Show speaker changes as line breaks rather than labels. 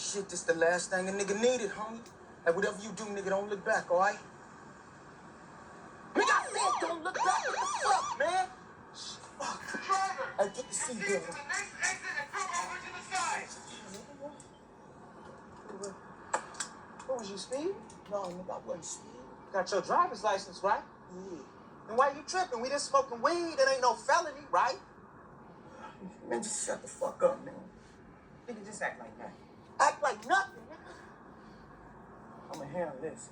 Shit, this the last thing a nigga needed, homie. Hey, whatever you do, nigga, don't look back, all right? Nigga, I said don't look back. What the fuck, man? Fuck. Hey, get the seatbelt on.
The next exit and come over to the side.
What was you, speed? No, nigga, I wasn't speed.
Got your driver's license, right?
Yeah.
Then why you tripping? We just smoking weed. That ain't no felony, right?
Man, just shut the fuck up, man.
Nigga, just act like that.
Act like nothing, nigga.
I'ma handle this.